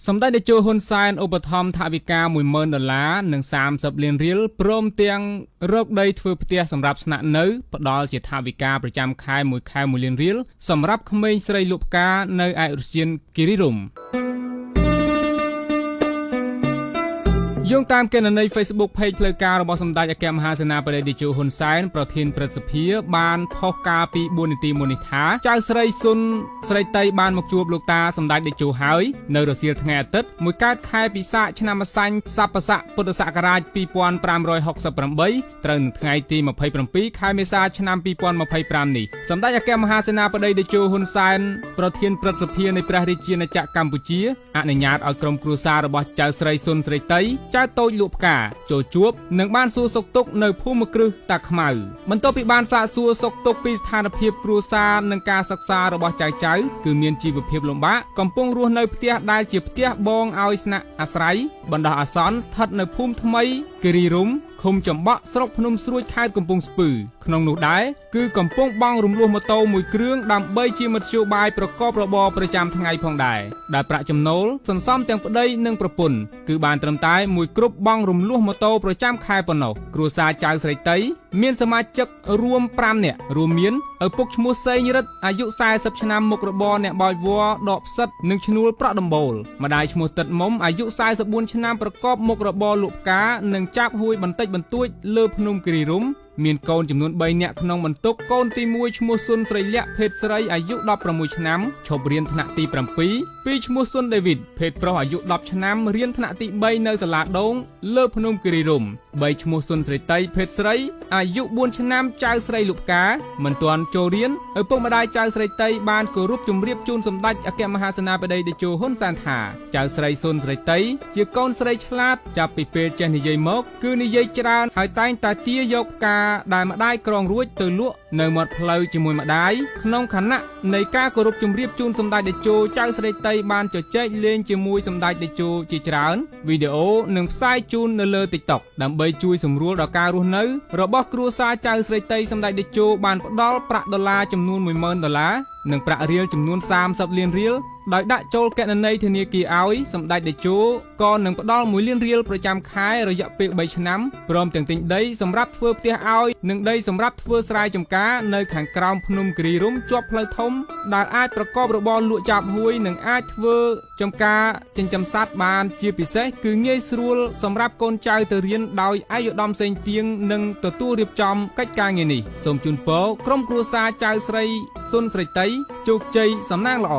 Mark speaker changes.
Speaker 1: សម្ដេចតេជោហ៊ុនសែនឧបត្ថម្ភថវិកា$10,000និង30លានរៀលព្រមទាំងរកដីធ្វើផ្ទះសម្រាប់ស្នាក់នៅផ្ដល់ជាថវិកាប្រចាំខែ1 លានរៀលសម្រាប់ក្មេងស្រីលក់ផ្កានៅឯឧទ្យានគិរីរម្យយោងតាមគណនី Facebook Page ផ្លូវការរបស់សម្ដេចអគ្គមហាសេនាបតីតេជោហ៊ុនសែនប្រធានព្រឹទ្ធសភាបានផុសការពី4នាទីមុននេះថាចៅស្រីស៊ុនស្រីតីបានមកជួបលោកតាសម្ដេចតេជោហើយនៅរសៀលថ្ងៃអាទិត្យមួយកើតខែពិសាខឆ្នាំម្សាញ់ស័ព្ទស័កពុទ្ធសករាជ2568ត្រូវនៅថ្ងៃទី27ខែមេសាឆ្នាំ2025នេះសម្ដេចអគ្គមហាសេនាបតីតេជោហ៊ុនសែនប្រធានព្រឹទ្ធសភានៃព្រះរាជាណាចក្រកម្ពុជាអនុញ្ញាតឲ្យក្រុមគ្រួសាររបស់ចៅស្រីស៊ុនស្រីតីតូចលក់ផ្កាចូលជួបនិងបានសួរសុខទុក្ខនៅភូមិគ្រឹះតាខ្មៅបន្ទាប់ពីបានសាកសួរសុខទុក្ខពីស្ថានភាពគ្រួសារនិងការសិក្សារបស់ចៅគឺមានជីវភាពលំបាកកំពុងរស់នៅផ្ទះដែលជាផ្ទះបងឲ្យស្នាក់អាស្រ័យបណ្ដោះអាសន្នស្ថិតនៅភូមិថ្មីគិរីរម្យឃុំចំបក់ស្រុកភ្នំស្រួយខេត្តកំពង់ស្ពឺក្នុងនោះដែរគឺកំពុងបង់រំលោះម៉ូតូមួយគ្រឿងដើម្បីជាមធ្យោបាយប្រកបរបរប្រចាំថ្ងៃផងដែរដែលប្រាក់ចំណូលសន្សំទាំងប្តីនិងប្រពន្ធគឺបានត្រឹមតែមួយគ្រប់បង់រំលោះម៉ូតូប្រចាំខែប៉ុណ្ណោះគ្រួសារចៅស្រីតីមានសមាជិករួម5នាក់រួមមានឪពុកឈ្មោះសេងរិទ្ធអាយុ40ឆ្នាំមុខរបរអ្នកបោចវល្លិដកផ្សិតនិងឈ្នួលប្រក់ដំបូលម្ដាយឈ្មោះតិតមុំអាយុ44ឆ្នាំប្រកបមុខរបរលក់ផ្កានិងចាប់ហួយបន្តិចបន្តួចលើភ្នំគិរីរម្យមានកូនចំនួន3នាក់ក្នុងបន្ទុកកូនទី1ឈ្មោះស៊ុនស្រីលក្ខភេទស្រីអាយុ16ឆ្នាំឈប់រៀនថ្នាក់ទី7ពីរឈ្មោះស៊ុនដេវីតភេទប្រុសអាយុ10ឆ្នាំរៀនថ្នាក់ទី3នៅសាលាដូងលើភ្នំគិរីរម្យ3ឈ្មោះស៊ុនស្រីតីភេទស្រីអាយុ4ឆ្នាំចៅស្រីលុបផ្កាមិនទាន់ចូលរៀនឪពុកម្ដាយចៅស្រីតីបានគោរពជម្រាបជូនសម្ដេចអគ្គមហាសេនាបតីតេជោហ៊ុនសែនថាចៅស្រីស៊ុនស្រីតីជាកូនស្រីឆ្លាតចាប់ពីពេលចេះនិយាយមកគឺនិយាយច្រើនហើយតែងតែទាយកផ្កាដែលម្ដាយក្រងរួចទៅលក់នៅមាត់ផ្លូវជាមួយម្ដាយក្នុងខណៈនៃការគោរពជម្រាបជូនសម្ដេចតេជោចៅស្រីតីបានជជែកលេងជាមួយសម្ដេចតេជោជាច្រើនវីដេអូនិងផ្សាយជូននៅលើ TikTok ដើម្បីជួយសម្រួលដល់ការរស់នៅរបស់គ្រួសារចៅស្រីតីសម្ដេចតេជោបានផ្ដល់ប្រាក់ដុល្លារចំនួន$10,000និងប្រាក់រៀលចំនួន30លានរៀលដោយដាក់ចូលគណនីធនាគារឲ្យសម្ដេចតេជោក៏នឹងផ្ដល់1លានរៀលប្រចាំខែរយៈពេល3ឆ្នាំព្រមទាំងទិញដីសម្រាប់ធ្វើផ្ទះឲ្យនិងដីសម្រាប់ធ្វើស្រែចម្ការនៅខាងក្រោមភ្នំគិរីរម្យជាប់ផ្លូវធំដែលអាចប្រកបរបរលក់ចាប់ហួយនិងអាចធ្វើចម្ការចិញ្ចឹមសត្វបានជាពិសេសគឺងាយស្រួលសម្រាប់កូនចៅទៅរៀនដោយឯកឧត្តមសេងទៀងនិងទទួលរៀបចំកិច្ចការងារនេះសូមជូនពរក្រុមគ្រួសារចៅស្រីស៊ុនស្រីតីជោគជ័យសំណាងល្អ